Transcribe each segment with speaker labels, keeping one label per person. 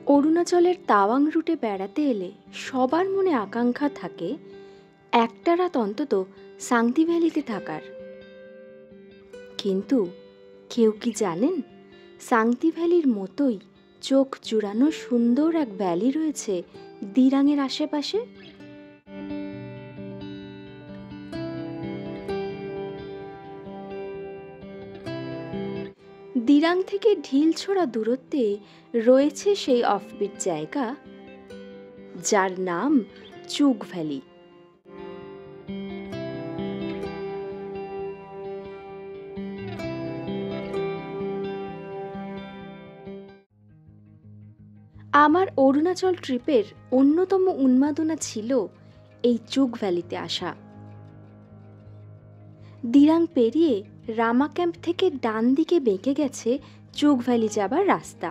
Speaker 1: অরুণাচলের তাওয়াং রুটে বেড়াতে এলে সবার মনে আকাঙ্ক্ষা থাকে একটা রাত অন্তত সাংতি ভ্যালিতে থাকার। কিন্তু কেউ কি জানেন সাংতি ভ্যালির মতোই চোখ জুড়ানো সুন্দর এক ভ্যালি রয়েছে দিরাংয়ের আশেপাশে? দিরাং থেকে ঢিল ছোড়া দূরত্বে রয়েছে সেই অফবিট জায়গা যার নাম চুগ ভ্যালি। আমার অরুণাচল ট্রিপের অন্যতম উন্মাদনা ছিল এই চুগ ভ্যালিতে আসা। দিরাং পেরিয়ে রামা ক্যাম্প থেকে ডান দিকে বেঁকে গেছে চুগ ভ্যালি যাবার রাস্তা।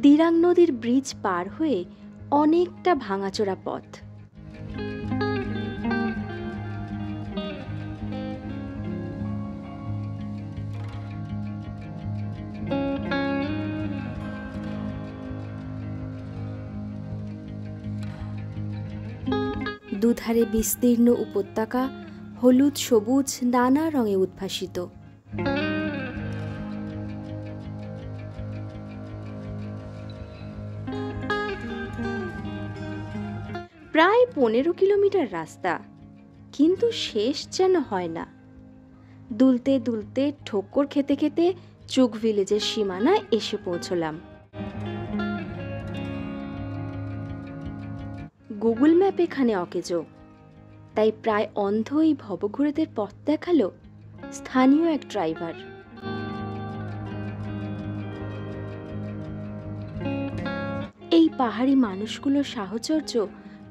Speaker 1: দিরাং নদীর ব্রিজ পার হয়ে অনেকটা ভাঙাচোরা পথ। দুধারে বিস্তীর্ণ উপত্যকা হলুদ সবুজ নানা রঙে উদ্ভাসিত। প্রায় 15 কিলোমিটার রাস্তা, কিন্তু শেষ যেন হয় না। দুলতে দুলতে ঠোক্কর খেতে খেতে চুগ ভিলেজের সীমানায় এসে পৌঁছলাম। গুগল ম্যাপ এখানে অকেজো, তাই প্রায় অন্ধ এই ভবঘুরেদের পথ দেখালো স্থানীয় এক ড্রাইভার। এই পাহাড়ি মানুষগুলোর সাহচর্য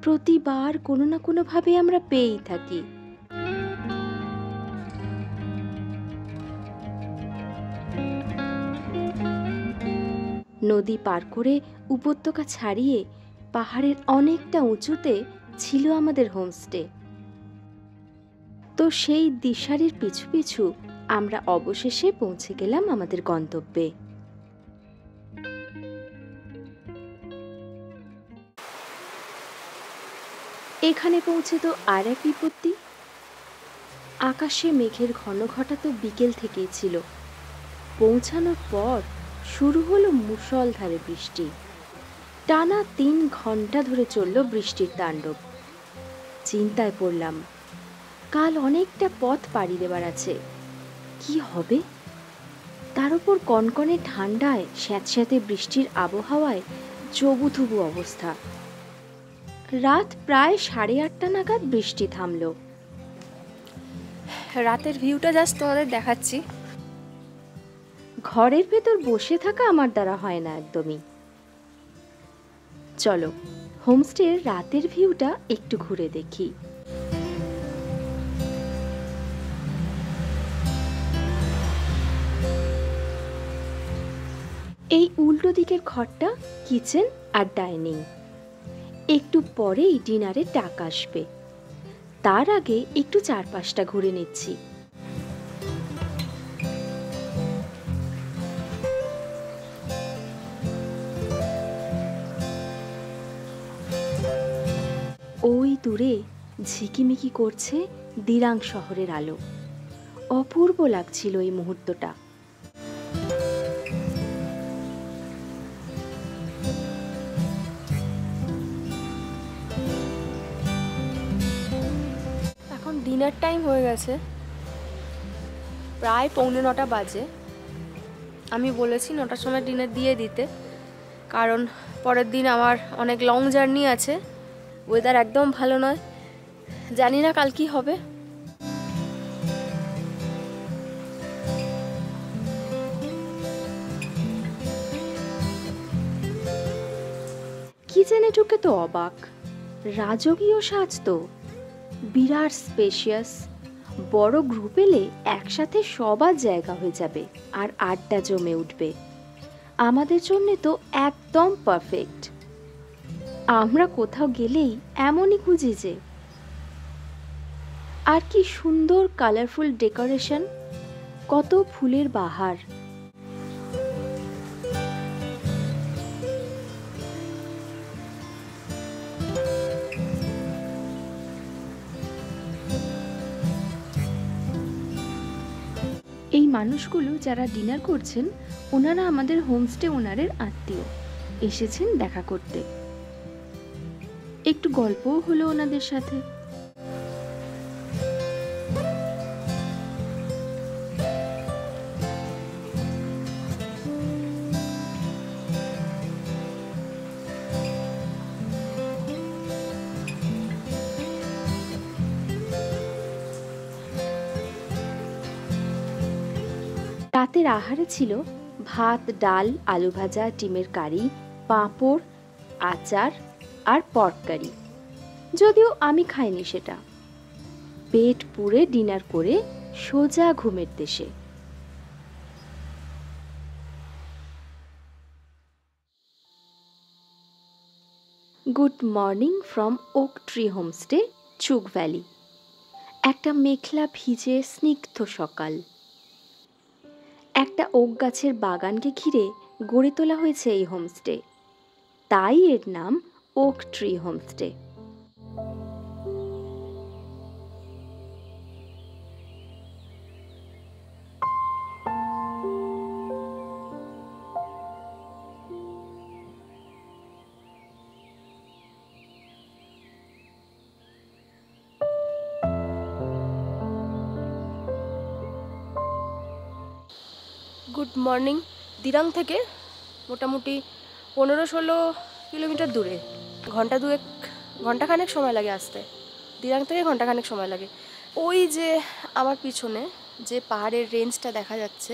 Speaker 1: প্রতিবার কোনো না কোনো ভাবে আমরা পেয়েই থাকি। নদী পার করে উপত্যকা ছাড়িয়ে পাহাড়ের অনেকটা উঁচুতে ছিল আমাদের হোমস্টে। তো সেই দিশারির পিছু পিছু আমরা অবশেষে পৌঁছে গেলাম আমাদের গন্তব্যে। এখানে পৌঁছে তো আর এক বিপত্তি। আকাশে মেঘের ঘন ঘটা তো বিকেল থেকেই ছিল। পৌঁছানোর পর শুরু হলো মুষলধারে বৃষ্টি। টানা 3 ঘন্টা ধরে চলল বৃষ্টির তাণ্ডব। চিন্তায় পড়লাম, কাল অনেকটা পথ পাড়ি দেবার আছে, কি হবে? তার উপর কনকনে ঠান্ডায় স্যাঁতস্যাঁতে বৃষ্টির আবহাওয়ায় জবুথুবু অবস্থা। রাত প্রায় 8:30 নাগাদ বৃষ্টি থামলো।
Speaker 2: রাতের ভিউটা জাস্ট তোমাদের দেখাচ্ছি।
Speaker 1: ঘরের ভেতর বসে থাকা আমার দ্বারা হয় না একদমই। চলো হোমস্টের রাতের ভিউটা একটু ঘুরে দেখি। এই উল্টো দিকের ঘরটা কিচেন আর ডাইনিং। একটু পরেই ডিনারের ডাক আসবে, তার আগে একটু চারপাশটা ঘুরে নিচ্ছি। ওই দূরে ঝিকিমিকি করছে দিরাং শহরের আলো। অপূর্ব লাগছিল এই মুহূর্তটা।
Speaker 2: এখন ডিনার টাইম হয়ে গেছে, প্রায় 8:45 বাজে। আমি বলেছি 9টার সময় ডিনার দিয়ে দিতে, কারণ পরের দিন আমার অনেক লং জার্নি আছে। ওয়েদার একদম ভালো নয়, জানি না কাল কি হবে।
Speaker 1: কিচেনে ঢুকে তো অবাক, রাজকীয় সাজ তো, বিরাট স্পেশিয়াস। বড় গ্রুপ এলে একসাথে সবার জায়গা হয়ে যাবে আর আড্ডা জমে উঠবে। আমাদের জন্য তো একদম পারফেক্ট। আমরা কোথাও গেলেই এমনই খুঁজি যে। আর কি সুন্দর কালারফুল ডেকোরেশন, কত ফুলের বাহার। এই মানুষগুলো যারা ডিনার করছেন, ওনারা আমাদের হোমস্টে ওনারের আত্মীয়, এসেছেন দেখা করতে। একটু গল্পও হলো ওনাদের সাথে। রাতের আহারে ছিল ভাত, ডাল, আলু ভাজা, ডিমের কারি, পাঁপড়, আচার আর পর্ক কারি। যদিও আমি খাইনি সেটা। পেট পুড়ে ডিনার করে সোজা ঘুমের দেশে। Good morning from Oak tree homestay, Chug valley. একটা মেঘলা ভিজে স্নিগ্ধ সকাল। একটা ওক গাছের বাগানকে ঘিরে গড়ে তোলা হয়েছে এই হোমস্টে, তাই এর নাম oak tree homestay.
Speaker 2: Good morning. Dirang থেকে মোটামুটি 15-16 কিলোমিটার দূরে, ঘন্টাখানেক সময় লাগে আসতে। দিরাং থেকে ঘন্টাখানেক সময় লাগে। ওই যে আমার পিছনে যে পাহাড়ের রেঞ্জটা দেখা যাচ্ছে,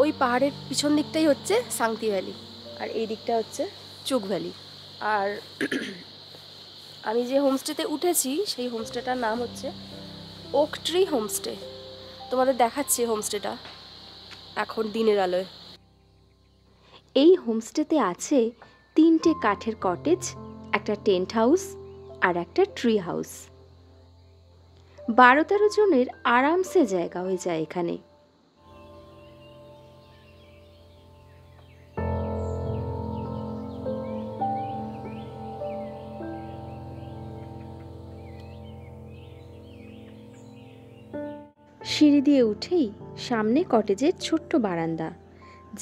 Speaker 2: ওই পাহাড়ের পিছন দিকটাই হচ্ছে সাংতি ভ্যালি, আর এই দিকটা হচ্ছে চুগ ভ্যালি। আর আমি যে হোমস্টেতে উঠেছি সেই হোমস্টেটার নাম হচ্ছে ওক ট্রি হোমস্টে। তোমাদের দেখাচ্ছি হোমস্টেটা এখন দিনের আলোয়।
Speaker 1: এই হোমস্টেতে আছে 3টে কাঠের কটেজ, একটা টেন্ট হাউস আর একটা ট্রি হাউস। 12-13 জনের আরামসে জায়গা হয়ে যায় এখানে। সিঁড়ি দিয়ে উঠেই সামনে কটেজের ছোট্ট বারান্দা,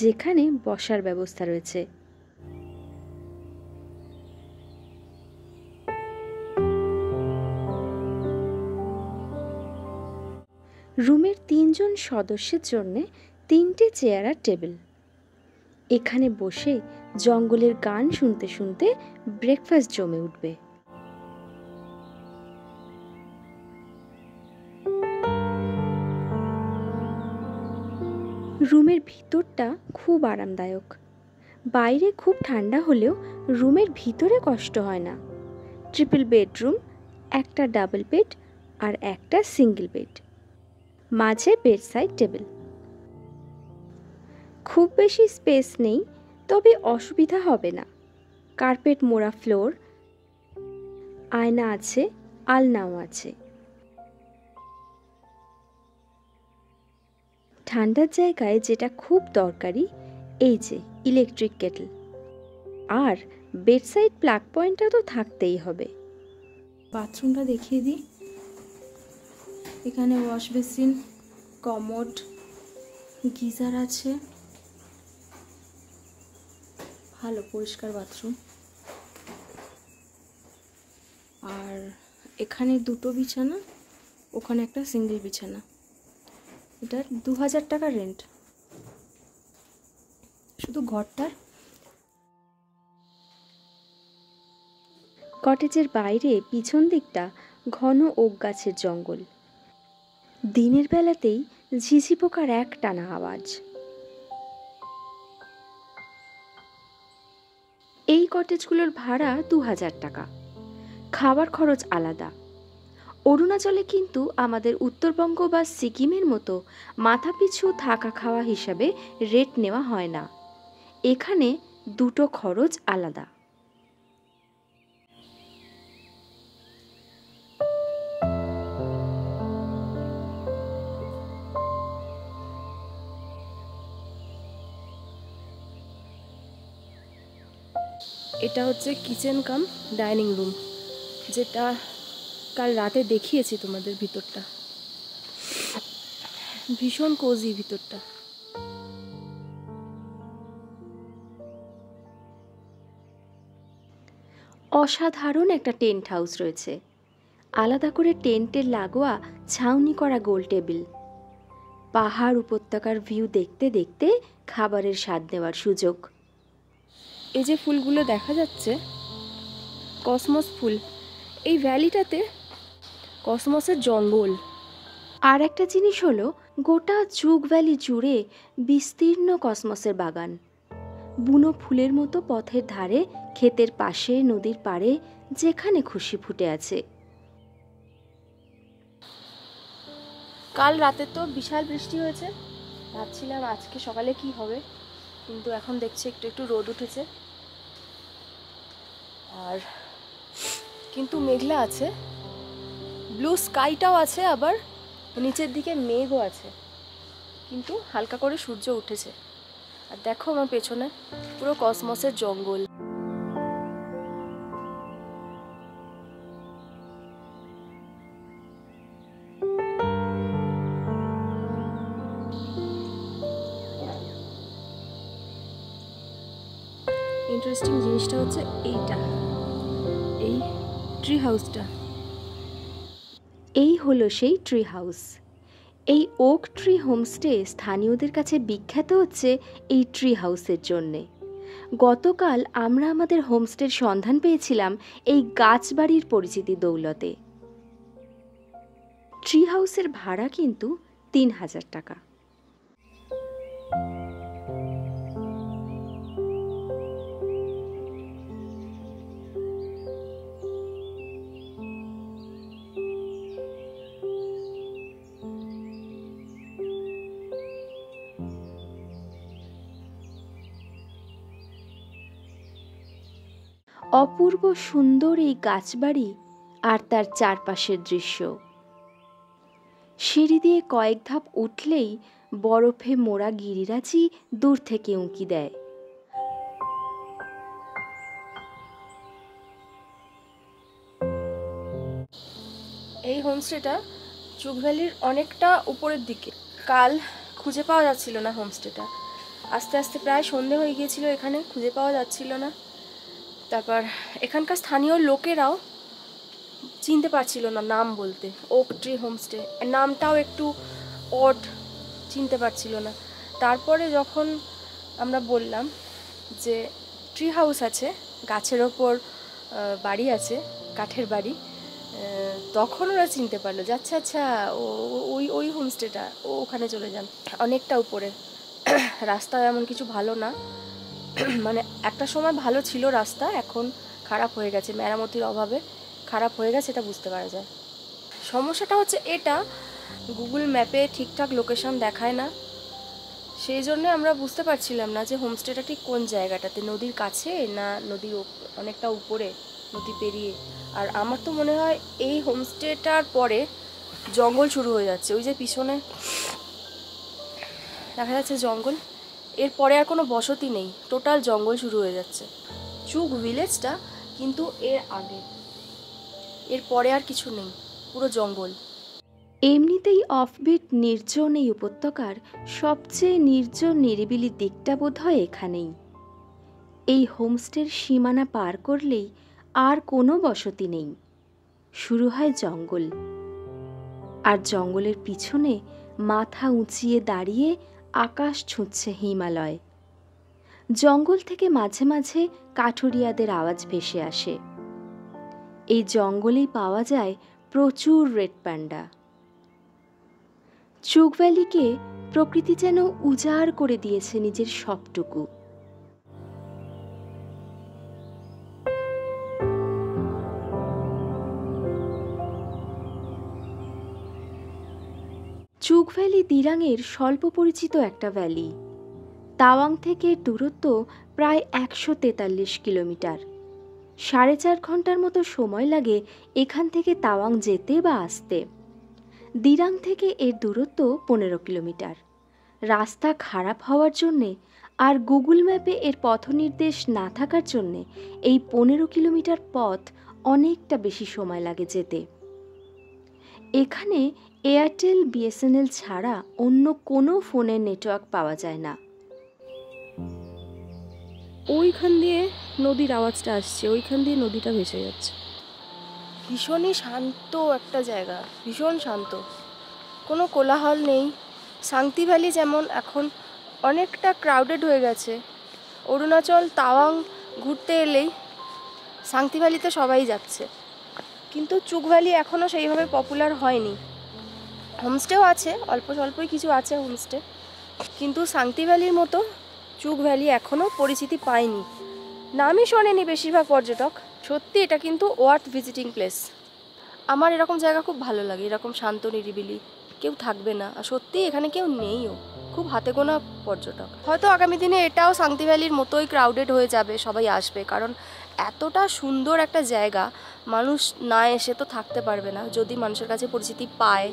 Speaker 1: যেখানে বসার ব্যবস্থা রয়েছে। রুমের 3 জন সদস্যের জন্য 3টে চেয়ার আর টেবিল। এখানে বসে জঙ্গলের গান শুনতে শুনতে ব্রেকফাস্ট জমে উঠবে। রুমের ভিতরটা খুব আরামদায়ক। বাইরে খুব ঠান্ডা হলেও রুমের ভিতরে কষ্ট হয় না। ট্রিপল বেডরুম, একটা ডাবল বেড আর একটা সিঙ্গেল বেড, মাঝে বেড সাইড টেবিল। খুব বেশি স্পেস নেই, তবে অসুবিধা হবে না। কার্পেট মোড়া ফ্লোর, আয়না আছে, আলনাও আছে। ঠান্ডার জায়গায় যেটা খুব দরকারি, এই যে ইলেকট্রিক কেটল। আর বেডসাইড প্লাগ পয়েন্টটা তো থাকতেই হবে।
Speaker 2: বাথরুমটা দেখিয়ে দিই। এখানে ওয়াশ বেসিন, কমোড, গিজার আছে, ভালো পরিষ্কার বাথরুম। আর এখানে 2টো বিছানা, ওখানে একটা সিঙ্গেল বিছানা। এটার 2000 টাকা রেন্ট শুধু ঘরটার।
Speaker 1: কটেজের বাইরে পিছন দিকটা ঘন ওক গাছের জঙ্গল। দিনের বেলাতেই ঝিঝি পোকার এক টানা আওয়াজ। এই কটেজগুলোর ভাড়া 2000 টাকা। খাবার খরচ আলাদা। অরুণাচলে কিন্তু আমাদের উত্তরবঙ্গ বা সিকিমের মতো মাথাপিছু থাকা খাওয়া হিসাবে রেট নেওয়া হয় না। এখানে দুটো খরচ আলাদা।
Speaker 2: এটা হচ্ছে কিচেন কাম ডাইনিং রুম, যেটা কাল রাতে দেখিয়েছি তোমাদের। ভিতরটা ভীষণ কোজি ভিতরটা।
Speaker 1: অসাধারণ একটা টেন্ট হাউস রয়েছে, আলাদা করে টেন্টের লাগোয়া ছাউনি করা গোল টেবিল, পাহাড় উপত্যকার ভিউ দেখতে দেখতে খাবারের স্বাদ নেওয়ার সুযোগ।
Speaker 2: এই যে ফুলগুলো দেখা যাচ্ছে কসমস ফুল, এই ভ্যালিটাতে কসমসের জঙ্গল।
Speaker 1: আর একটা জিনিস হলো, গোটা জুগ ভ্যালি জুড়ে বিস্তীর্ণ কসমসের বাগান, বুনো ফুলের মতো পথের ধারে, ক্ষেতের পাশে, নদীর পাড়ে, যেখানে খুশি ফুটে আছে।
Speaker 2: কাল রাতে তো বিশাল বৃষ্টি হয়েছে, ভাবছিলাম আজকে সকালে কি হবে, কিন্তু এখন দেখছি একটু একটু রোদ উঠেছে। আর কিন্তু মেঘলা আছে, ব্লু স্কাইটাও আছে, আবার নিচের দিকে মেঘও আছে, কিন্তু হালকা করে সূর্য উঠেছে। আর দেখো আমার পেছনে পুরো কসমসের জঙ্গল। ইন্টারেস্টিং জিনিসটা হচ্ছে এইটা, এই ট্রি হাউসটা।
Speaker 1: এই হলো সেই ট্রি হাউস। এই ওক ট্রি হোমস্টে স্থানীয়দের কাছে বিখ্যাত হচ্ছে এই ট্রি হাউসের জন্যে। গতকাল আমরা আমাদের হোমস্টের সন্ধান পেয়েছিলাম এই গাছবাড়ির পরিচিতি দৌলতে। ট্রি হাউসের ভাড়া কিন্তু ৩,০০০ টাকা। অপূর্ব সুন্দর এই গাছবাড়ি আর তার চারপাশের দৃশ্য। সিঁড়ি দিয়ে কয়েক ধাপ উঠলেই বরফে মোড়া গিরিরাজি দূর থেকে উঁকি দেয়।
Speaker 2: এই হোমস্টেটা চুক ভ্যালির অনেকটা উপরের দিকে। কাল খুঁজে পাওয়া যাচ্ছিল না হোমস্টেটা, আস্তে আস্তে প্রায় সন্ধে হয়ে গিয়েছিল, এখানে খুঁজে পাওয়া যাচ্ছিল না। তারপর এখানকার স্থানীয় লোকেরাও চিনতে পারছিল না নাম বলতে, ওক ট্রি হোমস্টে নামটাও একটু অড, চিনতে পারছিল না। তারপরে যখন আমরা বললাম যে ট্রি হাউস আছে, গাছের ওপর বাড়ি আছে, কাঠের বাড়ি, তখন ওরা চিনতে পারলো যে আচ্ছা আচ্ছা ওই ওই হোমস্টেটা, ওখানে চলে যান। অনেকটা উপরে, রাস্তা এমন কিছু ভালো না, মানে একটা সময় ভালো ছিল রাস্তা, এখন খারাপ হয়ে গেছে, মেরামতির অভাবে খারাপ হয়ে গেছে, এটা বুঝতে পারা যায়। সমস্যাটা হচ্ছে এটা, গুগল ম্যাপে ঠিকঠাক লোকেশন দেখায় না, সেই জন্য আমরা বুঝতে পারছিলাম না যে হোমস্টেটা ঠিক কোন জায়গাটাতে, নদীর কাছে না নদীর অনেকটা উপরে, নদী পেরিয়ে। আর আমার তো মনে হয় এই হোমস্টেটার পরে জঙ্গল শুরু হয়ে যাচ্ছে, ওই যে পিছনে দেখা যাচ্ছে জঙ্গল, এরপরে আর কোনো বসতি নেই, টোটাল জঙ্গল শুরু হয়ে যাচ্ছে। চুক ভিলেজটা কিন্তু এর আগে, এরপরে আর কিছু নেই, পুরো জঙ্গল।
Speaker 1: এমনিতেই অফবিট নির্জন এই উপত্যকার সবচেয়ে নির্জন নিরিবিলি দিকটা বোধ হয় এখানেই। এই হোমস্টের সীমানা পার করলেই আর কোনো বসতি নেই, শুরু হয় জঙ্গল। আর জঙ্গলের পিছনে মাথা উঁচিয়ে দাঁড়িয়ে আকাশ ছুঁচ্ছে হিমালয়। জঙ্গল থেকে মাঝে মাঝে কাঠুরিয়াদের আওয়াজ ভেসে আসে। এই জঙ্গলেই পাওয়া যায় প্রচুর রেড প্যান্ডা। চুক ভ্যালিকে প্রকৃতি যেন উজাড় করে দিয়েছে নিজের সবটুকু। চুক ভ্যালি দিরাংয়ের স্বল্প পরিচিত একটা ভ্যালি। তাওয়াং থেকে দূরত্ব প্রায় ১৪৩ কিলোমিটার। ৪.৫ ঘন্টার মতো সময় লাগে এখান থেকে তাওয়াং যেতে বা আসতে। দিরাং থেকে এর দূরত্ব ১৫ কিলোমিটার। রাস্তা খারাপ হওয়ার জন্যে আর গুগল ম্যাপে এর পথনির্দেশ না থাকার জন্যে এই 15 কিলোমিটার পথ অনেকটা বেশি সময় লাগে যেতে। এখানে এয়ারটেল, বিএসএনএল ছাড়া অন্য কোনো ফোনের নেটওয়ার্ক পাওয়া যায় না।
Speaker 2: ওইখান দিয়ে নদীর আওয়াজটা আসছে, ওইখান দিয়ে নদীটা ভেসে যাচ্ছে। ভীষণই শান্ত একটা জায়গা, ভীষণ শান্ত, কোনো কোলাহল নেই। সাংতি ভ্যালি যেমন এখন অনেকটা ক্রাউডেড হয়ে গেছে, অরুণাচল তাওয়াং ঘুরতে এলেই সাংতি ভ্যালিতে সবাই যাচ্ছে, কিন্তু চুক ভ্যালি এখনও সেইভাবে পপুলার হয়নি। হোমস্টেও আছে, অল্প স্বল্পই কিছু আছে হোমস্টে, কিন্তু সাংতি ভ্যালির মতো চুক ভ্যালি এখনও পরিচিতি পায়নি, নামই শোনেনি বেশিরভাগ পর্যটক। সত্যি এটা কিন্তু ওয়ার্থ ভিজিটিং প্লেস। আমার এরকম জায়গা খুব ভালো লাগে, এরকম শান্ত নিরিবিলি, কেউ থাকবে না, আর সত্যিই এখানে কেউ নেইও, খুব হাতে গোনা পর্যটক। হয়তো আগামী দিনে এটাও সাংতি ভ্যালির মতোই ক্রাউডেড হয়ে যাবে, সবাই আসবে, কারণ এতটা সুন্দর একটা জায়গা মানুষ না এসে তো থাকতে পারবে না। যদি মানুষের কাছে পরিচিতি পায়,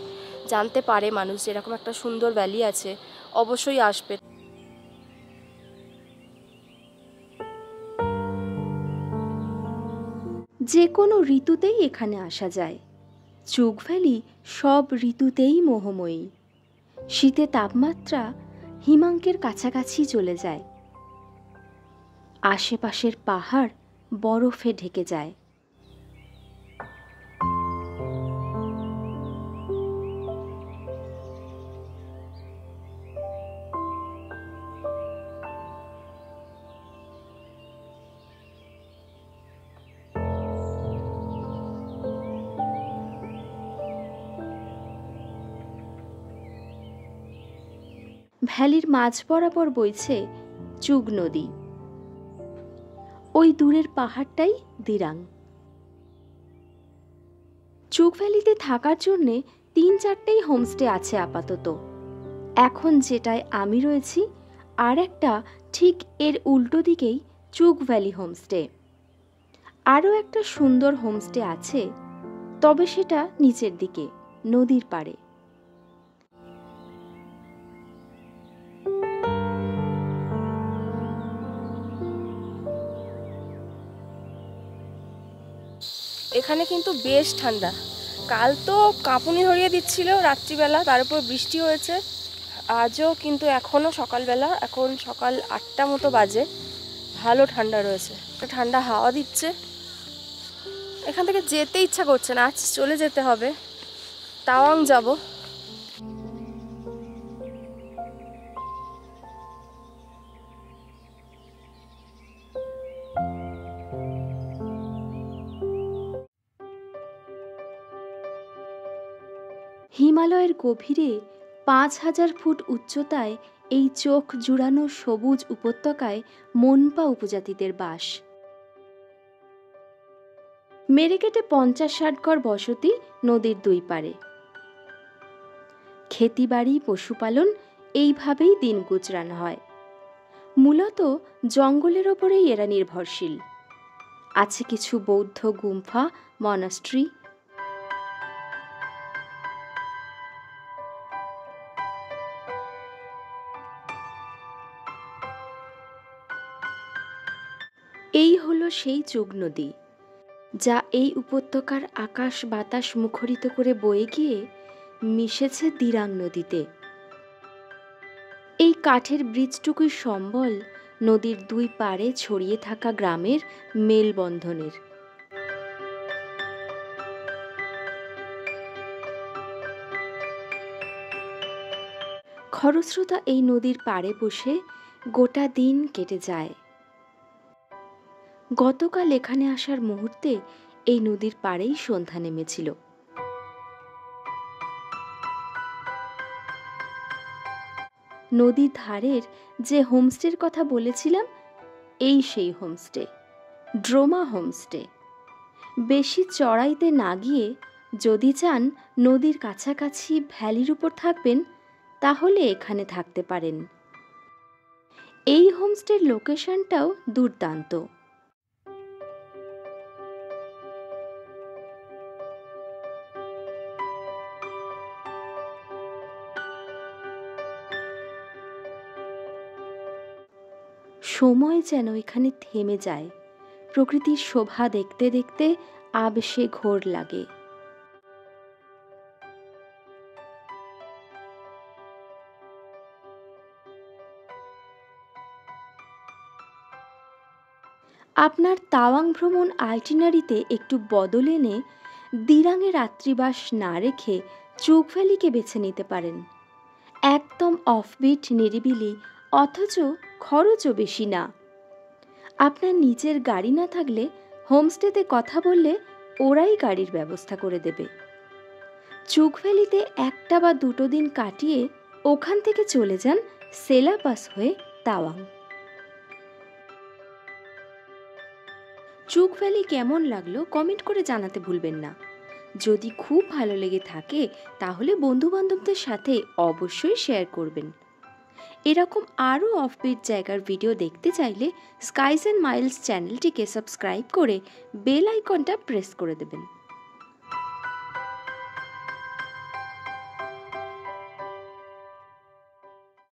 Speaker 2: জানতে পারে মানুষ যে এরকম একটা সুন্দর ভ্যালি আছে, অবশ্যই আসবে।
Speaker 1: যে কোনো ঋতুতেই এখানে আসা যায়। চুক ভ্যালি সব ঋতুতেই মোহময়ী। শীতে তাপমাত্রা হিমাঙ্কের কাছাকাছি চলে যায়, আশেপাশের পাহাড় বরফে ঢেকে যায়। ভ্যালির মাঝ বরাবর বইছে চুগ নদী। ওই দূরের পাহাড়টাই দিরাং। চুগ ভ্যালিতে থাকার জন্যে 3-4টেই হোমস্টে আছে আপাতত। এখন যেটায় আমি রয়েছি আর একটা ঠিক এর উল্টো দিকেই চুগ ভ্যালি হোমস্টে। আরও একটা সুন্দর হোমস্টে আছে, তবে সেটা নিচের দিকে নদীর পাড়ে।
Speaker 2: এখানে কিন্তু বেশ ঠান্ডা। কাল তো কাঁপুনি ধরিয়ে দিচ্ছিল রাত্রিবেলা, তার উপর বৃষ্টি হয়েছে। আজও কিন্তু এখনও সকালবেলা, এখন সকাল 8টা মতো বাজে, ভালো ঠান্ডা রয়েছে, ঠান্ডা হাওয়া দিচ্ছে। এখান থেকে যেতে ইচ্ছা করছে না, আজ চলে যেতে হবে, তাওয়াং যাব।
Speaker 1: হিমালয়ের গভীরে 5000 ফুট উচ্চতায় এই চোখ জুড়ানো সবুজ উপত্যকায় মনপা উপজাতিদের বাস। মেরে কেটে 50-60 ঘর বসতি নদীর দুই পারে। খেতিবাড়ি, পশুপালন এইভাবেই দিন গুজরান হয়। মূলত জঙ্গলের ওপরেই এরা নির্ভরশীল। আছে কিছু বৌদ্ধ গুম্ফা, মনাস্ট্রি। এই হলো সেই চুগ নদী, যা এই উপত্যকার আকাশ বাতাস মুখরিত করে বয়ে গিয়ে মিশেছে দিরাং নদীতে। এই কাঠের ব্রিজটুকুই সম্বল নদীর দুই পাড়ে ছড়িয়ে থাকা গ্রামের মেলবন্ধনের। খরস্রোতা এই নদীর পাড়ে বসে গোটা দিন কেটে যায়। গতকাল এখানে আসার মুহূর্তে এই নদীর পাড়েই সন্ধ্যা নেমেছিল। নদীর ধারের যে হোমস্টের কথা বলেছিলাম, এই সেই হোমস্টে, ড্রোমা হোমস্টে। বেশি চড়াইতে না গিয়ে যদি চান নদীর কাছাকাছি ভ্যালির উপর থাকবেন, তাহলে এখানে থাকতে পারেন। এই হোমস্টের লোকেশনটাও দুর্দান্ত। সময় যেন এখানে থেমে যায়, প্রকৃতির শোভা দেখতে দেখতে আবেশে ঘোর লাগে। আপনার তাওয়াং ভ্রমণ আইটিনারিতে একটু বদল এনে দিরাংয়ে রাত্রিবাস না রেখে চুগ ভ্যালিকে বেছে নিতে পারেন। একদম অফবিট, নিরিবিলি, অথচ খরচও বেশি না। আপনার নিজের গাড়ি না থাকলে হোমস্টেতে কথা বললে ওরাই গাড়ির ব্যবস্থা করে দেবে। চুগ ভ্যালিতে 1 বা 2 দিন কাটিয়ে ওখান থেকে চলে যান সেলা পাস হয়ে তাওয়াং। চুগ ভ্যালি কেমন লাগলো কমেন্ট করে জানাতে ভুলবেন না। যদি খুব ভালো লেগে থাকে তাহলে বন্ধুবান্ধবদের সাথে অবশ্যই শেয়ার করবেন। এরকম আরও অফবিট জায়গার ভিডিও দেখতে চাইলে স্কাইজ অ্যান্ড মাইলস চ্যানেলটিকে সাবস্ক্রাইব করে বেল আইকনটা প্রেস করে দেবেন।